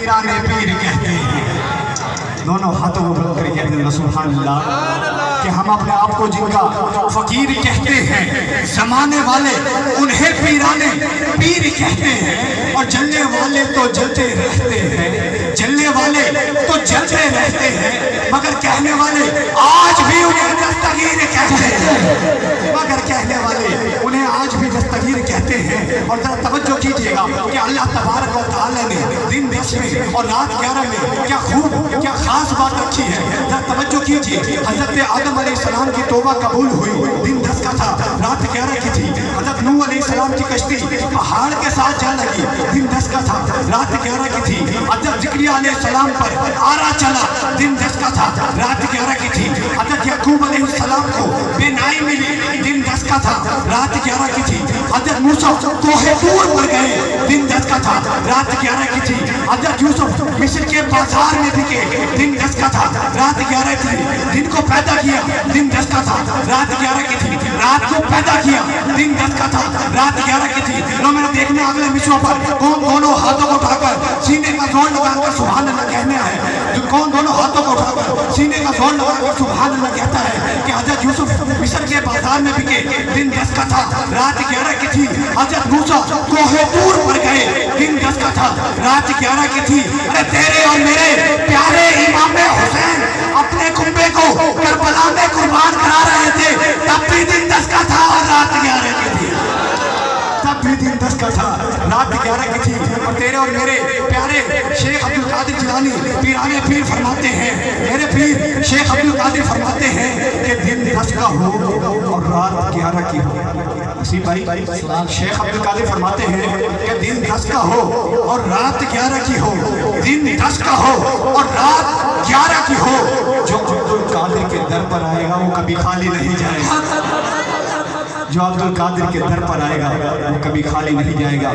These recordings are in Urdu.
پیران پیر کہتے ہیں. دونوں ہاتھوں کو بلند کر کے کہتے ہیں سبحان اللہ کہ ہم اپنے آپ کو جن کا فقیر کہتے ہیں زمانے والے انہیں پیرانے پیر کہتے ہیں اور جلنے والے تو جلتے رہتے ہیں جلنے والے تو جلتے رہتے ہیں مگر کہنے والے آج بھی انہیں دستگیر کہتے ہیں مگر کہنے والے انہیں آج بھی دستگیر کہتے ہیں. اور ذرا توجہ کیجئے گا کہ اللہ تبارک و تعالیٰ نے دن 10 میں اور رات 11 میں کیا خوب کیا خاص بات رکھی ہے. ذرا توجہ کیجئے حضرت آدم علیہ السلام کی توبہ قبول ہوئی دن 10 کا تھا رات 11 کی تھی. حضرت نوح علیہ السلام کی کشتی پہاڑ کے ساتھ جا لگی دن 10 کا تھا رات 11 کی تھی. حضرت زکریا علیہ السلام پر آرا چلا دن 10 کا تھا رات 11 کی تھی. حضرت یعقوب علیہ السلام کو بے نائی ملی دن 10 کا تھا رات 11 کی تھی. حضرت موسیٰ کوہ طور پر گئے دن 10 کا تھا رات 11 کی تھی. حضرت یوسف مصر کے بازار میں بکے دن 10 کا تھا رات 11 کی تھی. دن کو پیدا کیا دن 10 کا تھا رات 11 کی تھی. رات کو پیدا کیا دن 10 کا تھا رات 11 کی تھی. لو میرا دیکھنے اگلے مصروں پر کون دونوں ہاتھوں کو اٹھا کر سینے کا زور لگا کر سبحان اللہ کہنے ہے. کون دونوں ہاتھوں کو اٹھا کر سینے کا زور لگا کر سبحان اللہ کہتا ہے کہ حضرت یوسف مصر کے بازار میں بکے دن 10 کا تھا رات 11 کی تھی. حضرت موسیٰ کوہ طور پر گئے دن 10 کا تھا رات 11 کی تھی. ارے تیرے اور میرے پیارے امام حسین اپنے کنبے کو کربلا میں قربان کرا رہے تھے تب بھی دن 10 کا تھا اور رات 11 کی تھی. تب بھی دن 10 کا تھا رات 11 کی تھی. اور تیرے اور میرے پیارے شیخ عبد القادر جیلانی پیرانے پیر فرماتے ہیں میرے پیر شیخ عبد القادر فرماتے ہیں کہ دن 10 کا ہو اور رات 11 کی ہو. اسی بھائی شیخ عبد القادر فرماتے ہیں کہ دن 10 کا ہو اور رات 11 کی ہو. دن 10 کا ہو اور رات 11 کی ہو. جو عبد القادر کے در پر آئے گا وہ کبھی خالی نہیں جائے گا. جو عبد القادر کے در پر آئے گا وہ کبھی خالی نہیں جائے گا.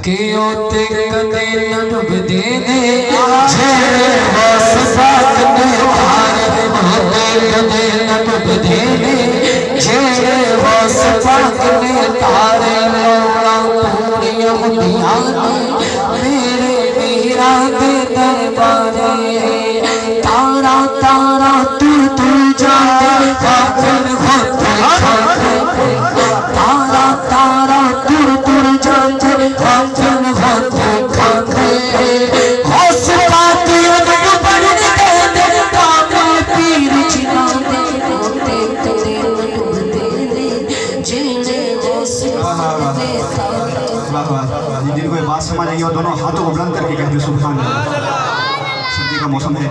کہ اوتے کنے نڈب دینے جھیرے واسفات نے بھارے اوتے کنے نڈب دینے جھیرے واسفات نے تارے لوڑا پوری امیاں میرے میرا دے دربارے تارا تارا تو جاتے خاتم ہوتے تارا تارا تر جاتے خاتم ہوتے کھاتے خوش پاتی انہوں بڑھنے دے کامے پیر چنا دے ہوتے کتے نڈب دے جینے خوش پاتے جن کو یہ بات سمجھ آئی اور دونوں ہاتھوں کو بلند کر کے کہتے سبحان اللہ. سردی کا موسم ہے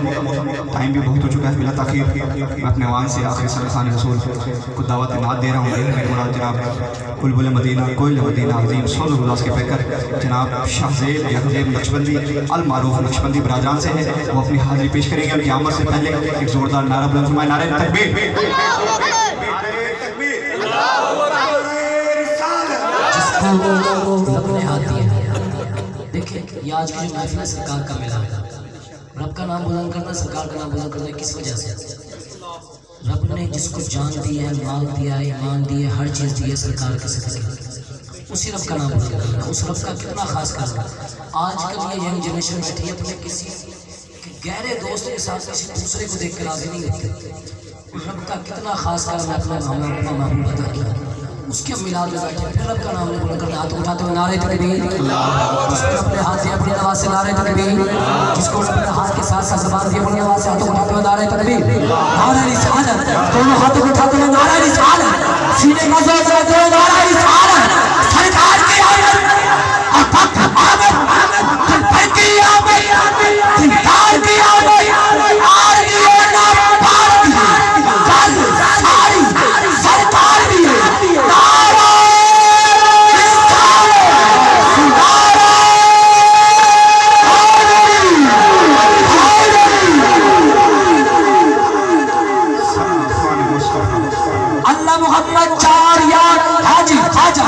ٹائم بھی بہت ہو چکا ہے بلا تاخیر میں اپنے عوام سے آخری سلسان رسول کو دعوت نعت دے رہا ہوں. میرے مراد جناب بلبل مدینہ کوئل مدینہ عظیم صلی اللہ کے پیکر جناب شاہ زیب یحزیب نقشبندی المعروف نقشبندی برادران سے ہیں. وہ اپنی حاضری پیش کریں گے. ان کی آمد سے پہلے ایک زوردار نعرہ بلند فرمائیں نعرہ تکبیر. جس کو اپنے ہاتھ دیا دیکھیں یہ آج کی محفل سرکار کا ملا ہے. رب کا نام بلند کرنا سرکار کا نام بلند کرنا کس وجہ سے رب نے جس کو جان دی ہے مال دیا ہے ایمان دی ہے ہر چیز دی ہے سرکار کے صدقے اسی رب کا نام بلند کرنا اس رب کا کتنا خاص کرنا. آج کل یہ ینگ جنریشن بیٹھی ہے اپنے کسی گہرے دوست کے ساتھ کسی دوسرے کو دیکھ کر راضی نہیں ہوتی. رب کا کتنا خاص کرنا اپنا محبوب بتا کیا اس کے میلاد میں بیٹھے پھر رب کا نام نہیں بلند کرنا. ہاتھ اٹھاتے ہوئے نعرہ تکبیر جس کو اپنے ہاتھ دیا اپنی آواز سے نعرہ تکبیر جس کو اپنے ہاتھ کے ساتھ ساتھ زبان دیا اپنی آواز سے ہاتھ اٹھاتے ہوئے نعرہ تکبیر نعرہ رسالت دونوں ہاتھوں کو اٹھاتے ہوئے نعرہ رسالت سینے کا زور سے دو نعرہ رسالت سرکار کی آمد اور پاک آمد دل پر کی آمد دلدار کی آمد آر کی آمد پار کی جل ساری سرکار کی محمد چار یار حاجی خواجہ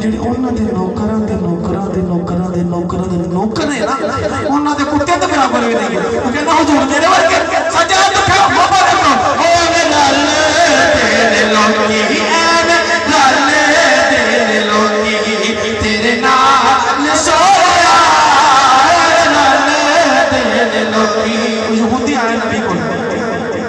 ਜਿਹੜੇ ਉਹਨਾਂ ਦੇ ਨੌਕਰਾਂ ਦੇ ਨੌਕਰਾਂ ਦੇ ਨੌਕਰਾਂ ਦੇ ਨੌਕਰਾਂ ਦੇ ਨੌਕਰ ਨੇ ਨਾ, ਉਹਨਾਂ ਦੇ ਕੁੱਤੇ ਤੋਂ ਬਰਾਬਰ ਵੀ ਨਹੀਂ ਹੈ। ਉਹ ਕਹਿੰਦਾ ਹੁਜੂਰ ਤੇਰੇ ਵਰਗੇ ਸਜਾ ਦੁੱਖਾ ਬਾਬਾ ਰੱਖੋ, ਓਏ ਗੱਲ ਤੇਰੇ ਲੋਕੀ, ਐਵੇਂ ਗੱਲ ਤੇਰੇ ਲੋਕੀ ਤੇਰੇ ਨਾਲ ਸੋਇਆ, ਗੱਲ ਤੇਰੇ ਲੋਕੀ। ਯਹੂਦੀ ਆਏ ਨਬੀ ਕੋਲ,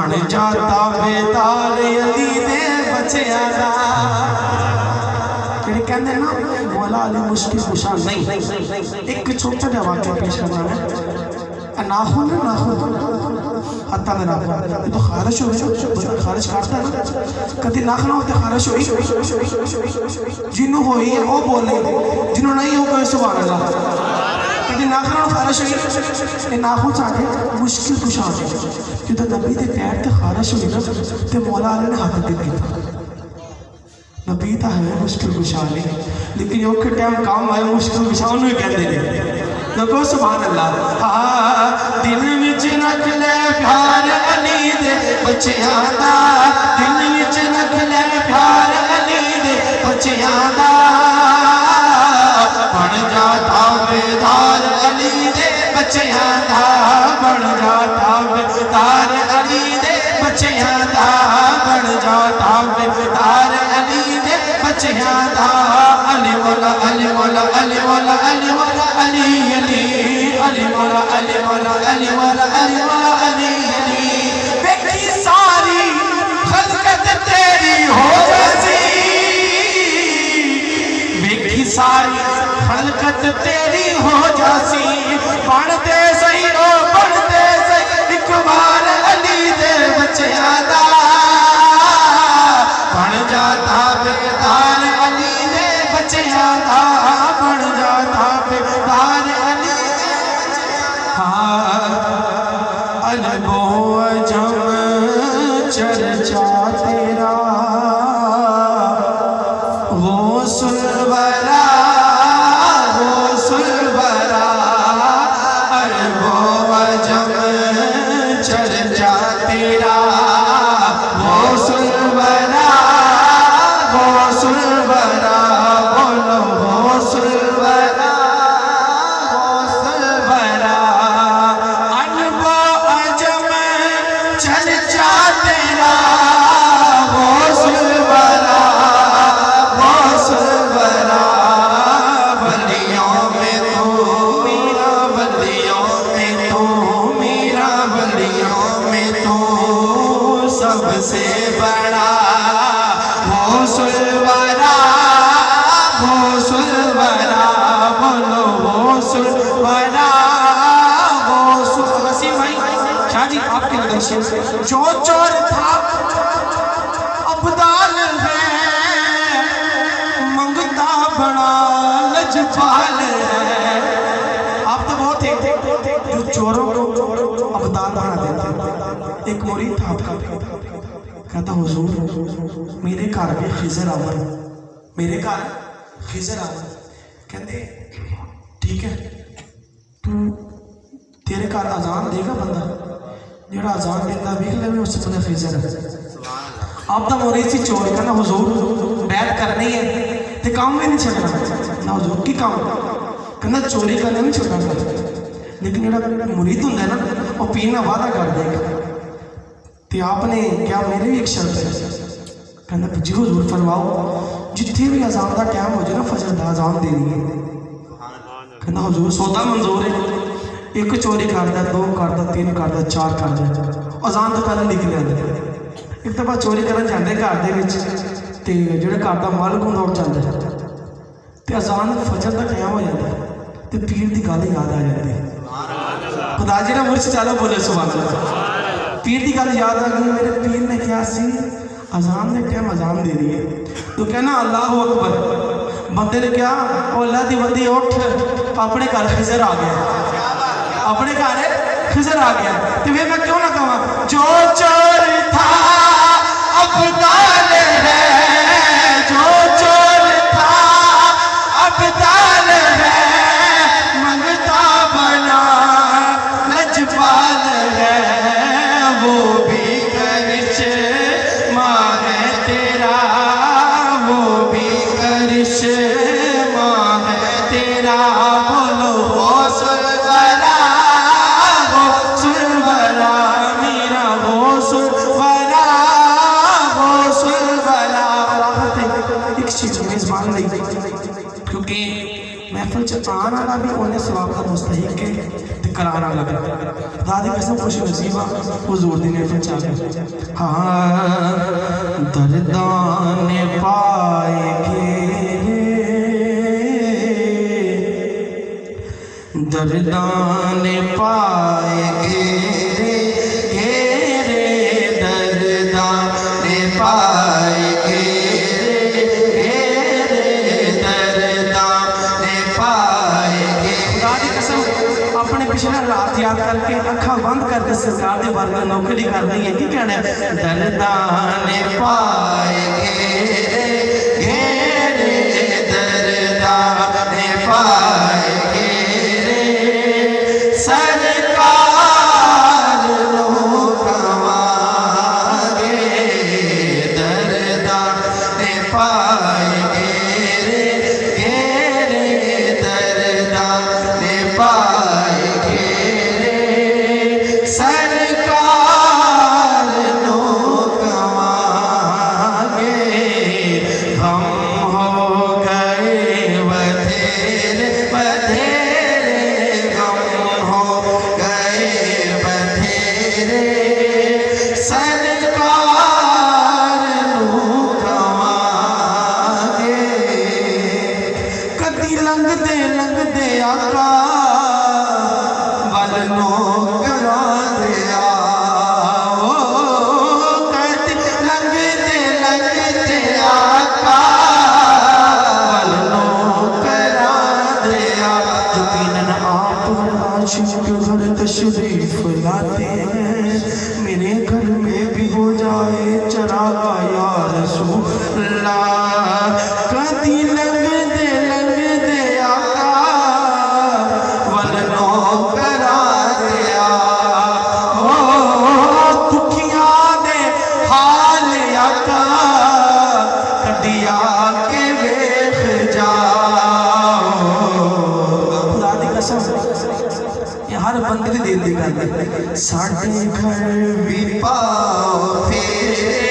بن جاتا بیدار علی دے بچیاں دا جڑے کہندے نا مولا علی مشکل کشا نہیں ایک چھوٹا جا واقعہ پیش کرنا ہے ناخن حتی میرا یہ تو خارش ہوئے بندہ خارش کرتا ہے نا کدی ناخنہ ہوتے خارش ہوئی جنہوں ہوئی ہے وہ بولے جنہوں نہیں ہو کوئی سبحان اللہ کدی ناخنہ خارش ہوئی یہ ناخن چاہتے مشکل کشا ہوئی جو تو نبی دے پیر تے خارش ہوئی نا تے مولا علی نے ہاتھ دیکھ دیتا نبی تا ہے مشکل کشا نہیں لیکن یہ کہ ٹائم کام آئے مشکل کشا انہوں کہہ دے دے دیکھو سبحان اللہ دل وچ رکھ لے پیار علی دے بچیاں دا دل وچ رکھ لے پیار علی دے بچیاں دا بن جاتا بیدار علی دے بچیاں دا بن جاتا بیدار علی دے بچیاں دا بن جاتا بیدار علی دے بچیاں دا علی مولا علی مولا علی مولا علی مولا علی علی علی مولا علی مولا علی مولا علی مولا علی علی بیٹی ساری خلقت تیری ہو جیسی بیٹی ساری خلقت تیری ہو جیسی بڑھتے صحیح او بڑھتے صحیح ایک بار علی دے بچیاں دا بن جاتا بیدار علی دے بچیاں دا بن جاتا بیدار علی دے البو جم چرچا تیرا غوث الورا غوث الورا البو جم چرچا تیرا غوث الورا غوث الورا بولو غوث الورا غوث الورا انبو عجم چرچا تیرا غوث الورا غوث الورا ولیوں میں تو میرا ولیوں میں تو میرا ولیوں میں تو سب سے بڑا غوث الورا غوث الورا بولو غوث الورا غوث وسیم بھائی شاہ جی آپ کے درشن جو چور تھا ابدال ہے منگتا بڑا لجپال ہے آپ تو بہت تھے جو چوروں کو ابدال بنا دیتے ایک مرید تھا آپ کا کہتا حضور میرے گھر میں خضر آمد میرے گھر خضر آمد کہتے ٹھیک ہے تو تیرے گھر اذان دے گا بندہ جڑا اذان دیتا بھی لے میں اس سے بندہ خضر ہے آپ دا مرید سی چور کہنا حضور بیعت کرنی ہے تے کام میں نہیں چھڑنا نہ حضور کی کام کہنا چوری کرنے نہیں چھڑنا لیکن جڑا مرید ہوں نا وہ پینا وعدہ کر دے گا تے آپ نے کیا میرے بھی ایک شرط ہے کہنا جی حضور فرماؤ جتھے بھی اذان دا ٹائم ہو جائے نا فجر دا اذان دینی ہے کہنا حضور سودا منظور ہے ایک چوری کردا دو کردا تین کردا چار کردا اذان تو پہلے لکھ لیا ایک دفعہ چوری کرن جاندے گھر دے وچ تے جڑا گھر دا مالک ہوندا اٹھ جاندا تے اذان فجر دا ٹائم ہو جاندا تے پیر دی گل یاد آ جاندی خدا جی نا مرچ چالو بولے سبحان اللہ پیر دی گل یاد آ گئی میرے پیر نے کیا سی اذان نے ٹائم اذان دے دی ہے تو کہنا اللہ اکبر بندے نے کیا او اللہ دی بندی اٹھ اپنے گھر خضر آ گیا اپنے گھر خضر آ گیا تو میں کیوں نہ کہاں جو چور تھا ابدال ہے جو چور تھا ابدال ہے منگتا بنا لجپال ہے وہ بھی کرش ماں ہے تیرا وہ بھی کرش ماں ہے تیرا بولو غوث الورا غوث الورا میرا غوث الورا غوث الورا ایک چیز میزبان نہیں کیونکہ محفل چ آنا بھی انہیں ثواب کا مستحق ہے تے کرانا لگا خدا دی قسم خوش نصیب حضور دی نعمت چاہ ہاں دردان پائے گے دردان پائے گے دردان پائے گے اپنے پچھلا رات یاد کر کے اکھاں بند کر کے سرکار دے بارگاہ نوکری کرنی ہے کی کہنا ہے دردان پائے گے دردان پائے گے سرکار لوگ آگے دردان پائے گے دردان پائے گے سرکار لوگ آگے ہم ہو گئے بدھیرے بدھیرے غم ہو گئے بدھیرے سرکار لوگ آگے کدی لنگ دے آقا ول نوکرا دیا کدی لنگ دے آقا ول نوکرا دیا یقیناً آپ عاشق گھر تشریف لاتے ہیں میرے گھر میں بھی ہو جائے چراغا یا رسول اللہ کدی لنگ دے آقا ول نوکرا دیا دکھیاں دے حال آقا کدی آ کے ویکھ جاؤ خدا دی قسم یہ ہر بندے دے دل دی گل ہے ساڈے گھر بھی پاؤ پھیرے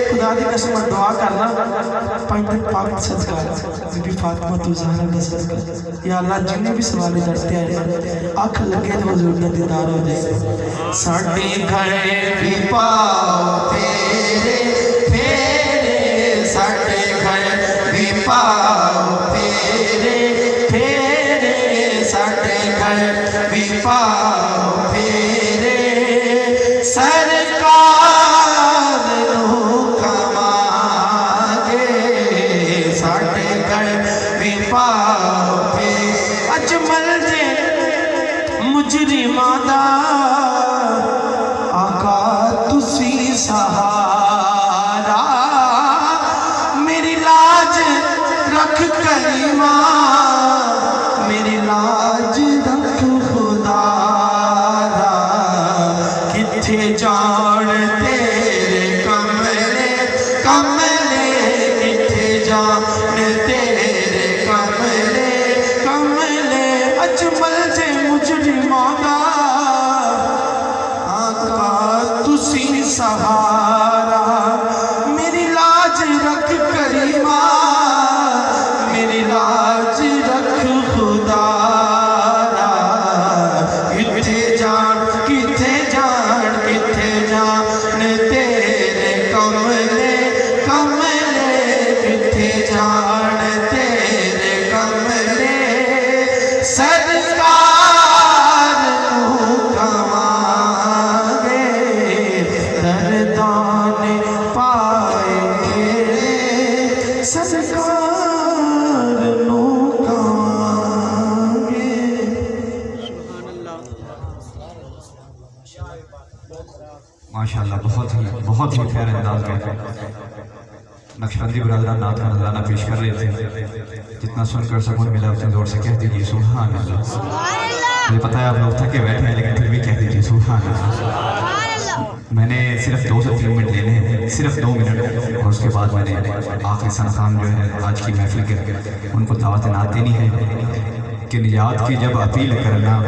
خدا دی قسم دعا کرنا پنڈت پاک صدقہ بی بی فاطمہ تو زہرا کا صدقہ یا اللہ جنہیں بھی سوالے درتے ہیں آنکھ لگے تو حضور کا دیدار ہو جائے ساڈے گھر بھی پاؤ پھیرے پھیرے ساڈے گھر بھی پاؤ پھیرے پھیرے ساڈے گھر بھی پاؤ پھیرے سرکار لوگ آگے ساڈے گھر بھی پاؤ پھیرے اجمل دے مجرماں دا آقا تسی سہارا میری لاج رکھ کریمہ میری لاج رکھ خدا را کتھے جان تیرے کملے کملے کتھے جان تیرے کملے کملے اجمل جے مجرماں دا آقا تسی سہارا میری لاج رکھ کریمہ میری لاج رکھ خدا را کتھے جان تیرے کملے کملے کتھے جان تیرے کملے سرکار لوگ آگے دردان پائے گے سرکار لوگ آگے ماشاءاللہ بہت ہی پیارے انداز میں نقشبندی برادران نعت کا نذرانہ پیش کر رہے تھے جتنا سن کر سکون ملا اتنے زور سے کہہ دیجیے سبحان اللہ مجھے پتا ہے آپ لوگ تھکے بیٹھے ہیں لیکن پھر بھی کہہ دیجیے سبحان اللہ میں نے صرف 2 سے 3 منٹ لینے ہیں صرف 2 منٹ اور اس کے بعد میں نے آخری حسن خان جو ہے آج کی محفل کے ان کو دعوت نعت دینی ہے کہ نجات کی جب اپیل کرنا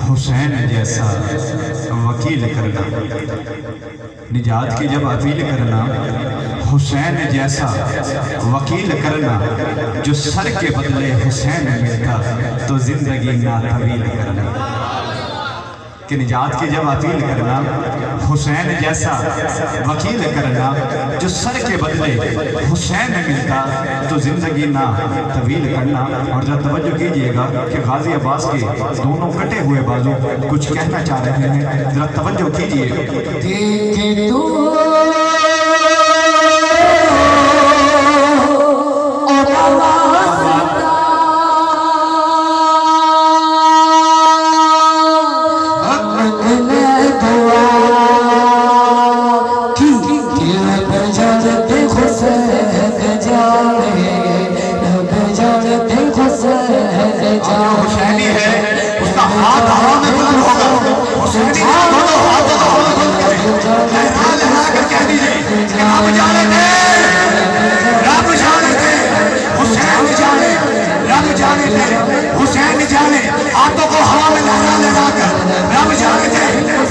حسین جیسا وکیل کرنا نجات کی جب اپیل کرنا حسین جیسا وکیل کرنا جو سر کے بدلے حسین ملتا تو زندگی نہ طویل کرنا کہ نجات کی جب اپیل کرنا، حسین جیسا وکیل کرنا، جو سر کے بدلے حسین ملتا تو زندگی نہ طویل کرنا۔ اور ذرا توجہ کیجئے گا کہ غازی عباس کے دونوں کٹے ہوئے بازو کچھ کہنا چاہ رہے ہیں، ذرا توجہ کیجئے۔ دیکھے تو حسینی ہے اس کا ہاتھ ہوا میں بلند ہوگا، حسینی ہے دونوں ہاتھوں کا ہوا میں بلند کرے، لہرا لہرا کر کہہ دیجئے کہ رب جانے دے، رب جانے دے، حسین جانے، رب جانے دے، حسین جانے، ہاتھوں کو ہوا میں لہرا لہرا کر رب جانے دے،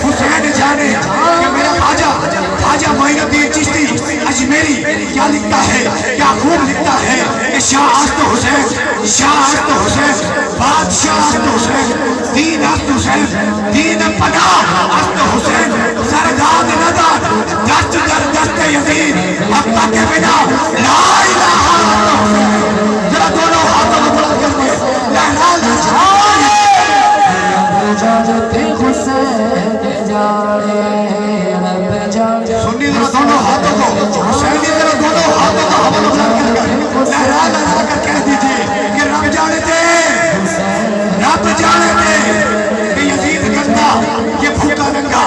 حسین جانے کہ میرا خواجہ معین الدین چشتی اجمیری کیا لکھتا ہے، کیا خوب لکھتا ہے کہ شاہ است حسین، شاہ است حسین، بادشاہ است حسین، دین است حسین، دین پناہ است حسین، سرداد نداد دست در دست یزید، حقہ کے بنا لا الہ الا حسین۔ ذرا دونوں ہاتھوں کو بلند کر دے، لہرا لہرا سنی ذرا دونوں ہاتھوں کو، حسینی ذرا دونوں ہاتھوں کو ہوا میں بلند کر لہرا لہرا کر کہہ دیجئے کہ رب جانے دے، رب جانے دے کہ یزید گندا یہ بھوکا ننگا،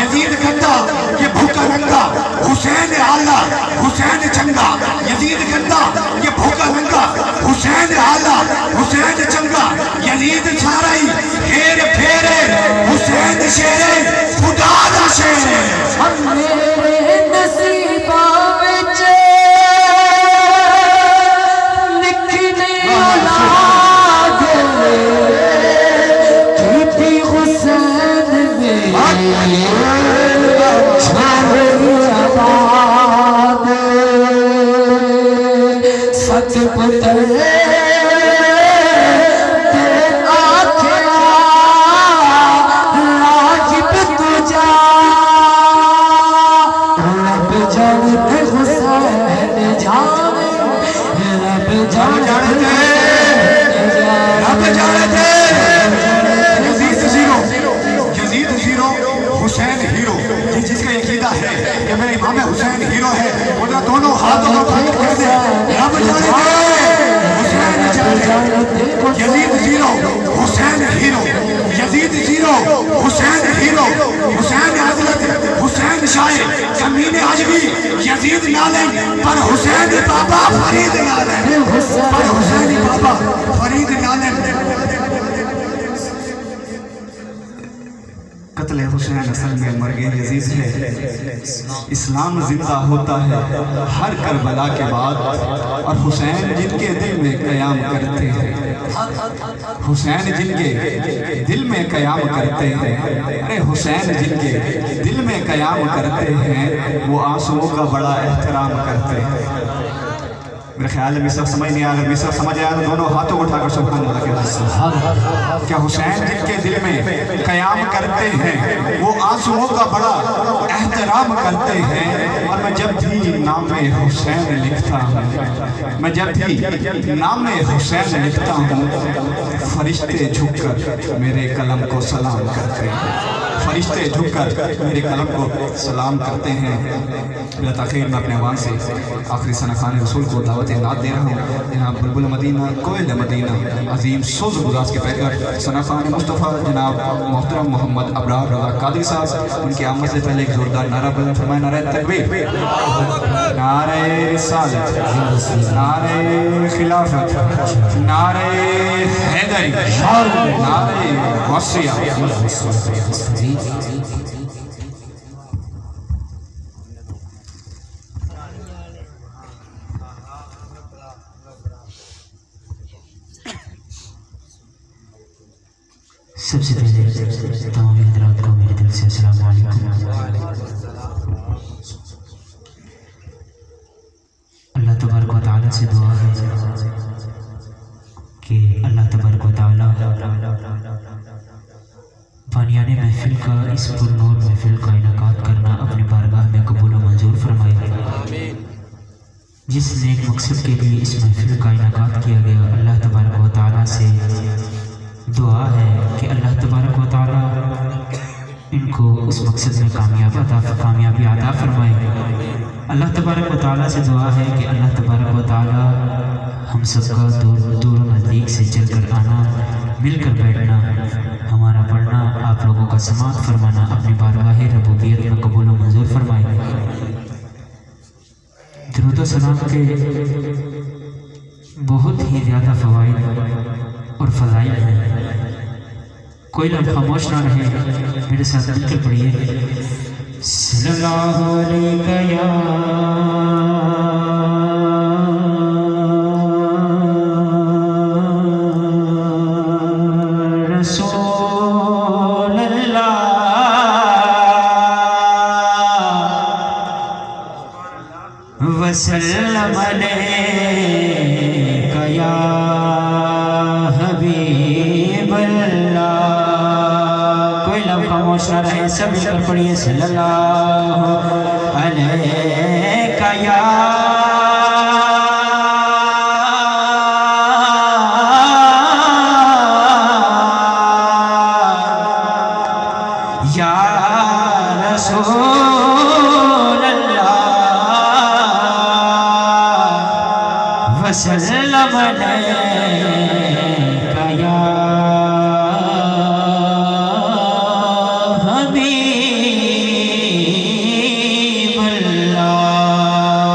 یزید گندا یہ بھوکا ننگا، حسین آلہ حسین چنگا، یزید گندا یہ بھوکا ننگا، حسین آلہ حسین چنگا، یزید چھارائی پھیر پھیرے، حسین شیرے خدا دا شیرے۔ میرے نصیبہ وچ لکھنے اولاد کیتی حسین میں چھوڑی آباد، سچ پتر حسین ہیرو، یہ جس کا عقیدہ ہے کہ میرے امام حسین ہیرو ہے، وہ دونوں ہاتھوں کو اٹھا کر کہہ دے رب جانے دے، حسین جانے، یزید زیرو، حسین ہیرو، یزید زیرو، حسین ہیرو، حسین عدلت، حسین شاعر، کمین عجبی، یزید نالن، پر حسین بابا فرید نالن، پر حسین بابا فرید نالن۔ قتل حسین اصل میں مرگ یزید ہے، اسلام زندہ ہوتا ہے ہر کربلا کے بعد، اور حسین جن کے دل میں قیام کرتے ہیں، حسین جن کے دل میں قیام کرتے ہیں، ارے حسین جن کے دل میں قیام کرتے ہیں، وہ آنسوؤں کا بڑا احترام کرتے ہیں۔ میرے خیال میں مصرف سمجھ نہیں آگا، مصرف سمجھ آگا، دونوں ہاتھوں کو اٹھا کر سبحان اللہ کہتے ہیں۔ کیا حسین جن کے دل میں قیام کرتے ہیں، وہ آنسوؤں کا بڑا احترام کرتے ہیں، اور میں جب بھی نام حسین لکھتا ہوں، میں جب بھی نام حسین لکھتا ہوں، فرشتے جھک کر میرے قلم کو سلام کرتے ہیں، فرشتے جھک کر میرے قلم کو سلام کرتے ہیں۔ بلا تاخیر میں اپنے عوام سے آخری ثنا خان رسول کو دعوت نعت دے رہا ہوں۔ جناب بلبل مدینہ، کوئل مدینہ، عظیم سوز گزاز کے پیکر ثنا خان مصطفیٰ جناب محترم محمد ابرار رضا قادری صاحب، ان کی آمد سے پہلے ایک زوردار نعرہ بلند فرمائے، نعرہ تکبیر، نعرہ رسالت، نعرہ خلافت، نعرہ حیدری، نعرہ وصیہ۔ سب سے پہلے تمام حضرات کو میرے دل سے السلام علیکم۔ اللہ تبارک و تعالیٰ سے دعا ہے کہ اللہ تبارک و تعالیٰ بانیان محفل محفل کا اس پر نور محفل کا انعقاد کرنا اپنے بارگاہ میں قبول و منظور فرمائے۔ جس نیک مقصد کے لیے اس محفل کا انعقاد کیا گیا، اللہ تبارک و تعالیٰ سے دعا ہے کہ اللہ تبارک و تعالیٰ ان کو اس مقصد میں کامیابی عطا فرمائے۔ اللہ تبارک و تعالیٰ سے دعا ہے کہ اللہ تبارک و تعالیٰ ہم سب کا دور و نزدیک سے چل کر آنا، مل کر بیٹھنا، ہمارا پڑھنا، آپ لوگوں کا سماعت فرمانا اپنی بارگاہ ربوبیت میں قبول و منظور فرمائے۔ درود و سلام کے بہت ہی زیادہ فوائد اور فضائل ہیں، کوئی لمحہ خاموش نہ رہے، میرے ساتھ مل کر پڑھیے۔ صلی اللہ علیہ یا رسول اللہ وسلم علیک یا حبیب اللہ۔ کوئی لمحہ خاموش نہ رہے، سب مل کر پڑھیے۔ صلی اللہ علیک یا رسول اللہ وسلم علیک یا